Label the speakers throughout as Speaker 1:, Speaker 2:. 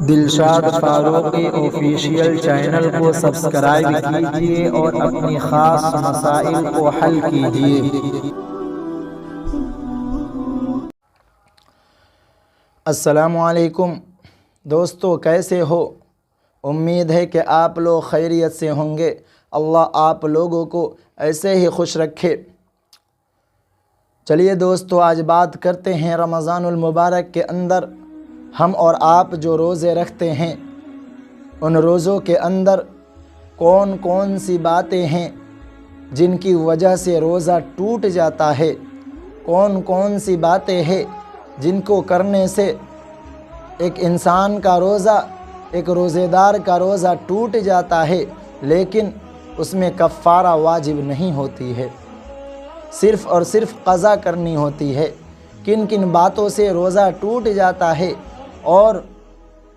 Speaker 1: Dilshad Farooqui official channel کو subscribe کیجیے اور اپنی خاص مسائل کو حل کیجیے۔ السلام علیکم دوستو، کیسے ہو؟ امید ہے کہ آپ لوگ خیریت سے ہوں گے۔ اللہ آپ لوگوں کو ایسے ہی خوش رکھے۔ چلیے دوستو، آج بات کرتے ہیں رمضان المبارک کے اندر ہم اور آپ جو روزے رکھتے ہیں، ان روزوں کے اندر کون کون سی باتیں ہیں جن کی وجہ سے روزہ ٹوٹ جاتا ہے، کون کون سی باتیں ہیں جن کو کرنے سے ایک انسان کا روزہ، ایک روزے دار کا روزہ ٹوٹ جاتا ہے، لیکن اس میں کفارہ واجب نہیں ہوتی ہے، صرف اور صرف قضا کرنی ہوتی ہے۔ کن کن باتوں سے روزہ ٹوٹ جاتا ہے اور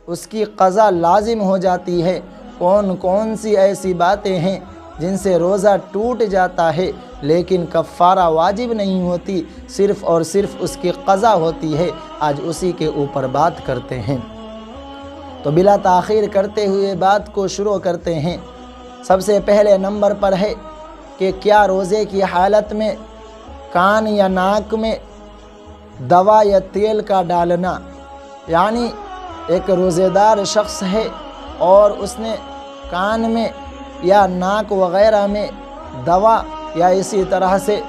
Speaker 1: اس کی قضا لازم ہو جاتی ہے، کون کون سی ایسی باتیں ہیں جن سے روزہ ٹوٹ جاتا ہے لیکن کفارہ واجب نہیں ہوتی، صرف اور صرف اس کی قضا ہوتی ہے، آج اسی کے اوپر بات کرتے ہیں۔ تو بلا تاخیر کرتے ہوئے بات کو شروع کرتے ہیں۔ سب سے پہلے نمبر پر ہے کہ کیا روزے کی حالت میں کان یا ناک میں دوا یا تیل کا ڈالنا، یعنی ایک روزے دار شخص ہے اور اس نے کان میں یا ناک وغیرہ میں دوا یا اسی طرح سے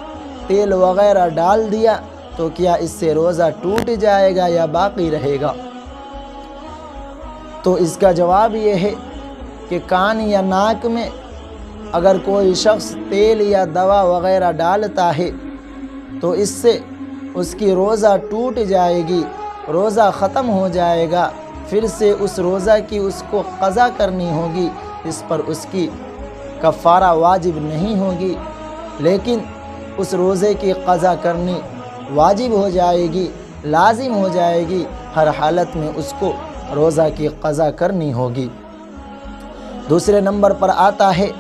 Speaker 1: تیل وغیرہ ڈال دیا، تو کیا اس سے روزہ ٹوٹ جائے گا یا باقی رہے گا؟ تو اس کا جواب یہ ہے کہ کان یا ناک میں اگر کوئی شخص تیل یا دوا وغیرہ ڈالتا ہے تو اس سے اس کی روزہ ٹوٹ جائے گی، روزہ ختم ہو جائے گا، پھر سے اس روزہ کی اس کو قضا کرنی ہوگی، اس پر اس کی کفارہ واجب نہیں ہوگی، لیکن اس روزے کی قضا کرنی واجب ہو جائے گی، لازم ہو جائے گی، ہر حالت میں اس کو روزہ کی قضا کرنی ہوگی۔ دوسرے نمبر پر آتا ہے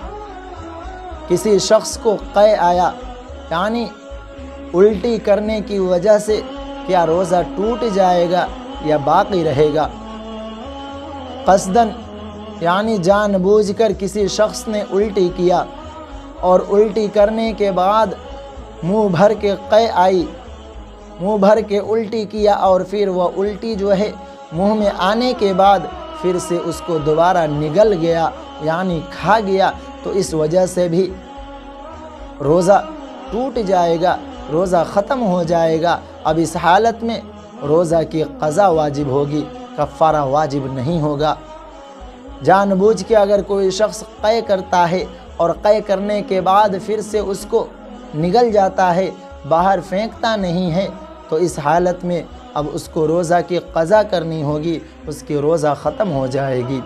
Speaker 1: کسی شخص کو قے آیا، یعنی الٹی کرنے کی وجہ سے کیا روزہ ٹوٹ جائے گا یا باقی رہے گا؟ قصداً یعنی جان بوجھ کر کسی شخص نے الٹی کیا اور الٹی کرنے کے بعد منہ بھر کے قے آئی، منہ بھر کے الٹی کیا اور پھر وہ الٹی جو ہے منہ میں آنے کے بعد پھر سے اس کو دوبارہ نگل گیا، یعنی کھا گیا، تو اس وجہ سے بھی روزہ ٹوٹ جائے گا، روزہ ختم ہو جائے گا۔ اب اس حالت میں روزہ کی قضا واجب ہوگی، کفارہ واجب نہیں ہوگا۔ جان بوجھ کے اگر کوئی شخص قے کرتا ہے اور قے کرنے کے بعد پھر سے اس کو نگل جاتا ہے، باہر پھینکتا نہیں ہے، تو اس حالت میں اب اس کو روزہ کی قضا کرنی ہوگی، اس کی روزہ ختم ہو جائے گی۔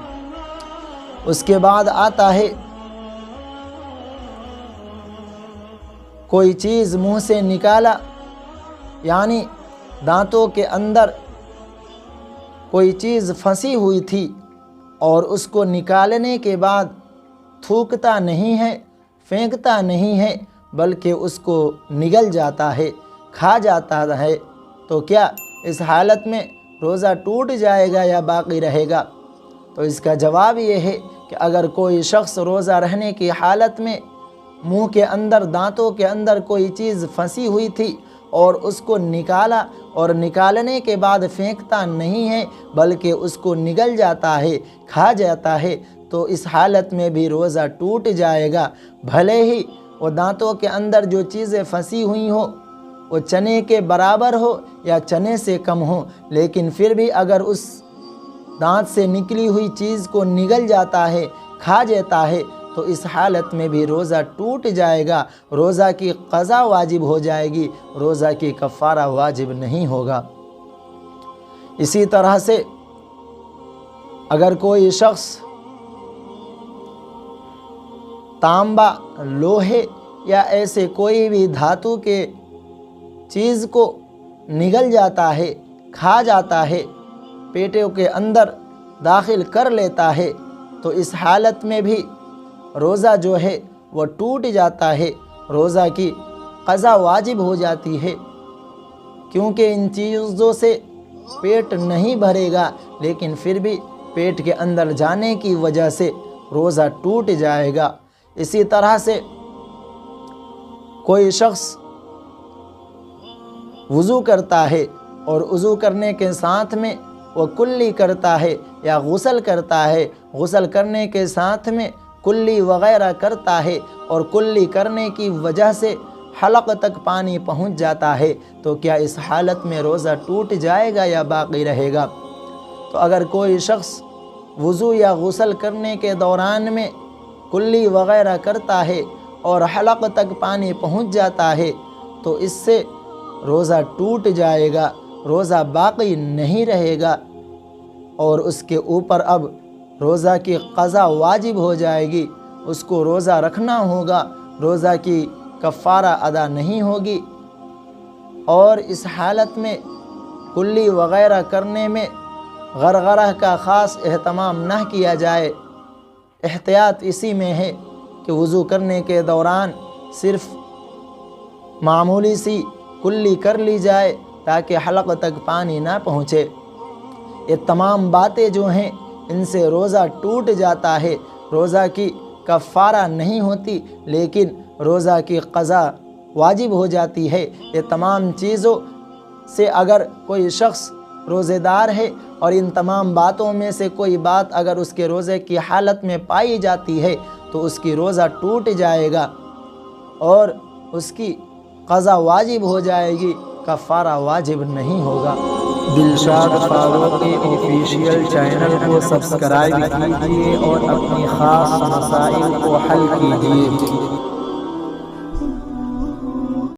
Speaker 1: اس کے بعد آتا ہے کوئی چیز منہ سے نکالا، یعنی دانتوں کے اندر کوئی چیز پھنسی ہوئی تھی اور اس کو نکالنے کے بعد تھوکتا نہیں ہے، پھینکتا نہیں ہے، بلکہ اس کو نگل جاتا ہے، کھا جاتا ہے، تو کیا اس حالت میں روزہ ٹوٹ جائے گا یا باقی رہے گا؟ تو اس کا جواب یہ ہے کہ اگر کوئی شخص روزہ رہنے کی حالت میں منہ کے اندر، دانتوں کے اندر کوئی چیز پھنسی ہوئی تھی اور اس کو نکالا اور نکالنے کے بعد پھینکتا نہیں ہے بلکہ اس کو نگل جاتا ہے، کھا جاتا ہے، تو اس حالت میں بھی روزہ ٹوٹ جائے گا، بھلے ہی وہ دانتوں کے اندر جو چیزیں پھنسی ہوئی ہوں وہ چنے کے برابر ہو یا چنے سے کم ہو، لیکن پھر بھی اگر اس دانت سے نکلی ہوئی چیز کو نگل جاتا ہے، کھا جاتا ہے، تو اس حالت میں بھی روزہ ٹوٹ جائے گا، روزہ کی قضا واجب ہو جائے گی، روزہ کی کفارہ واجب نہیں ہوگا۔ اسی طرح سے اگر کوئی شخص تانبا، لوہے یا ایسے کوئی بھی دھاتو کے چیز کو نگل جاتا ہے، کھا جاتا ہے، پیٹوں کے اندر داخل کر لیتا ہے، تو اس حالت میں بھی روزہ جو ہے وہ ٹوٹ جاتا ہے، روزہ کی قضا واجب ہو جاتی ہے، کیونکہ ان چیزوں سے پیٹ نہیں بھرے گا، لیکن پھر بھی پیٹ کے اندر جانے کی وجہ سے روزہ ٹوٹ جائے گا۔ اسی طرح سے کوئی شخص وضو کرتا ہے اور وضو کرنے کے ساتھ میں وہ کلی کرتا ہے یا غسل کرتا ہے، غسل کرنے کے ساتھ میں کلی وغیرہ کرتا ہے اور کلی کرنے کی وجہ سے حلق تک پانی پہنچ جاتا ہے، تو کیا اس حالت میں روزہ ٹوٹ جائے گا یا باقی رہے گا؟ تو اگر کوئی شخص وضو یا غسل کرنے کے دوران میں کلی وغیرہ کرتا ہے اور حلق تک پانی پہنچ جاتا ہے تو اس سے روزہ ٹوٹ جائے گا، روزہ باقی نہیں رہے گا، اور اس کے اوپر اب روزہ کی قضا واجب ہو جائے گی، اس کو روزہ رکھنا ہوگا، روزہ کی کفارہ ادا نہیں ہوگی۔ اور اس حالت میں کلی وغیرہ کرنے میں غرغرہ کا خاص اہتمام نہ کیا جائے۔ احتیاط اسی میں ہے کہ وضو کرنے کے دوران صرف معمولی سی کلی کر لی جائے تاکہ حلق تک پانی نہ پہنچے۔ یہ تمام باتیں جو ہیں ان سے روزہ ٹوٹ جاتا ہے، روزہ کی کفارہ نہیں ہوتی لیکن روزہ کی قضا واجب ہو جاتی ہے۔ یہ تمام چیزوں سے اگر کوئی شخص روزے دار ہے اور ان تمام باتوں میں سے کوئی بات اگر اس کے روزے کی حالت میں پائی جاتی ہے تو اس کی روزہ ٹوٹ جائے گا اور اس کی قضا واجب ہو جائے گی، کفارہ واجب نہیں ہوگا۔ دلشاد فاروقی آفیشیل چینل کو سبسکرائب کیجیے اور اپنی خاص مسائل کو حل کیجیے۔